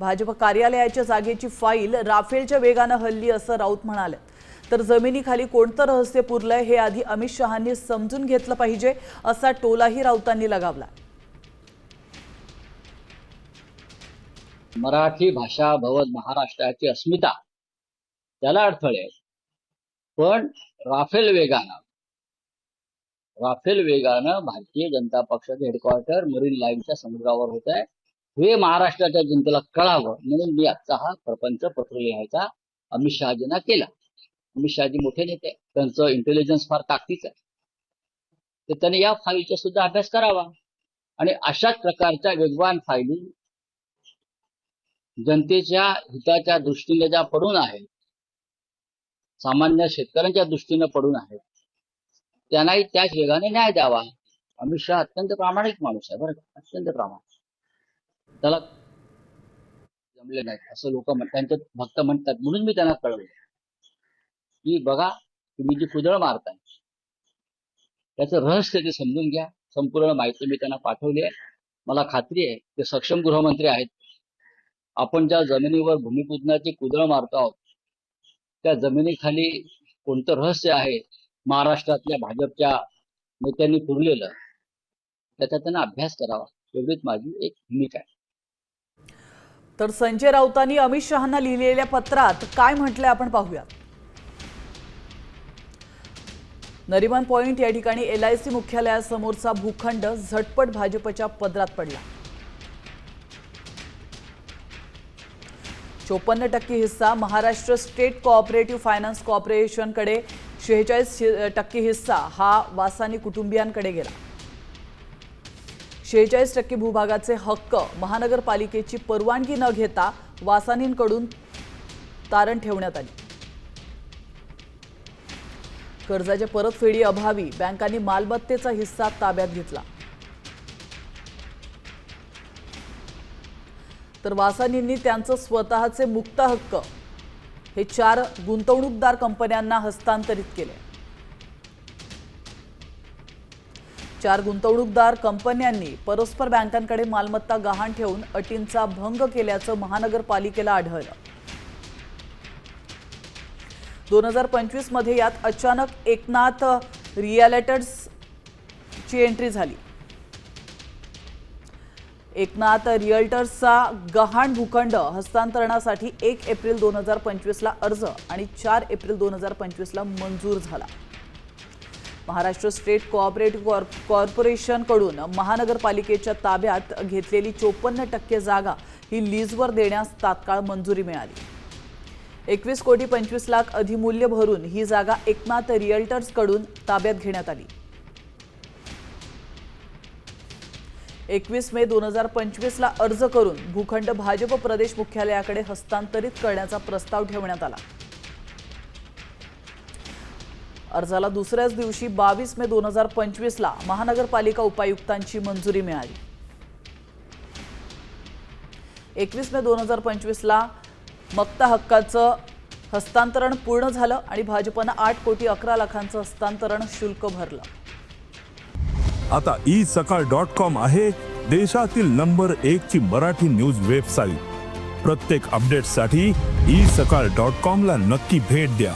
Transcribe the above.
भाजप कार्यालयाच्या जागेची फाईल राफेलच्या वेगाने हल्ली असं राऊत म्हणाले। तर जमिनीखाली कोणतं रहस्य पुरलंय हे आधी अमित शहांनी समजून घेतलं पाहिजे असा टोलाही राऊतांनी लगावला। मराठी भाषा भवत महाराष्ट्राची अस्मिता त्याला अडथळे, पण राफेल वेगानं भारतीय जनता पक्षाचे हेडक्वार्टर मरीन लाईनच्या समुद्रावर होत आहे हे महाराष्ट्राच्या जनतेला कळावं म्हणून मी आजचा हा प्रपंच पत्र लिहायचा अमित शहाजींना केला। अमित शहाजी मोठे नेते, त्यांचं इंटेलिजन्स फार ताकदीचं आहे, तर त्यांनी या फाईलचा सुद्धा अभ्यास करावा आणि अशाच प्रकारच्या वेगवान फाईली जनतेच्या हिताच्या दृष्टीने ज्या पडून आहेत, सामान्य शेतकऱ्यांच्या दृष्टीने पडून आहेत, त्यांनाही त्याच वेगाने न्याय द्यावा। अमित शहा अत्यंत प्रामाणिक माणूस आहे, बरं का, अत्यंत प्रामाणिक। त्याला जमले नाही असं लोक त्यांचे भक्त म्हणतात, म्हणून मी त्यांना कळवलं की बघा, तुम्ही जी कुदळ मारताय त्याचं रहस्य ते समजून घ्या। संपूर्ण माहिती मी त्यांना पाठवली आहे। मला खात्री आहे ते सक्षम गृहमंत्री आहेत। आपण ज्या जमिनीवर भूमिपूजनाची कुदळ मारतो आहोत त्या जमिनीखाली कोणतं रहस्य आहे महाराष्ट्रातल्या भाजपच्या नेत्यांनी पुरलेलं, त्याचा त्यांना अभ्यास करावा, एवढीच माझी एक भूमिका आहे। तर संजय राऊतांनी अमित शहांना लिहिलेल्या पत्रात काय म्हटलंय आपण पाहूया। नरिमन पॉइंट या ठिकाणी LIC मुख्यालयासमोरचा भूखंड झटपट भाजपच्या पदरात पडला। 54% हिस्सा महाराष्ट्र स्टेट कोऑपरेटिव्ह फायनान्स कॉर्पोरेशनकडे, 46% हिस्सा हा वासानी कुटुंबियांकडे गेला। 46% भूभागाचे हक्क महानगरपालिकेची परवानगी न घेता वासानींकडून तारण ठेवण्यात आली। कर्जाच्या परतफेडी अभावी बँकांनी मालमत्तेचा हिस्सा ताब्यात घेतला। तर वासानींनी त्यांचं स्वतःचे मुक्त हक्क हे 4 गुंतवणूकदार कंपन्यांना हस्तांतरित केले। 4 गुंतवणूकदार कंपन्यांनी परस्पर बँकांकडे मालमत्ता गहाण ठेवून अटींचा भंग केल्याचं महानगरपालिकेला आढळलं। 2025 मध्ये यात अचानक एकनाथ रिअल्टर्सची एंट्री झाली। एकनाथ रिअल्टर्सचा गहाण भूखंड हस्तांतरणासाठी 1 एप्रिल 2025 ला अर्ज आणि 4 एप्रिल 2025 ला मंजूर झाला। महाराष्ट्र स्टेट कोऑपरेटिव्ह कॉर्पोरेशनकडून महानगरपालिकेच्या ताब्यात घेतलेली 54% जागा ही लीजवर देण्यास तात्काळ मंजुरी मिळाली। 21 कोटी 25 लाख अधिमूल्य भरून ही जागा एकनाथ रिअल्टर्सकडून ताब्यात घेण्यात आली। 21 मे 2025 ला अर्ज करून भूखंड भाजप प्रदेश मुख्यालयाकडे हस्तांतरित करण्याचा प्रस्ताव ठेवण्यात आला। अर्जाला दुसऱ्याच दिवशी 22 मे 2025 ला महानगरपालिका उपायुक्तांची मंजुरी मिळाली। 21 मे 2025 ला मक्ता हक्काचं हस्तांतरण पूर्ण झालं आणि भाजपनं 8 कोटी 11 लाखांचं हस्तांतरण शुल्क भरलं। आता isakal.com आहे देशातील नंबर 1 ची मराठी न्यूज वेबसाईट। प्रत्येक अपडेटसाठी isakal.com ला नक्की भेट द्या।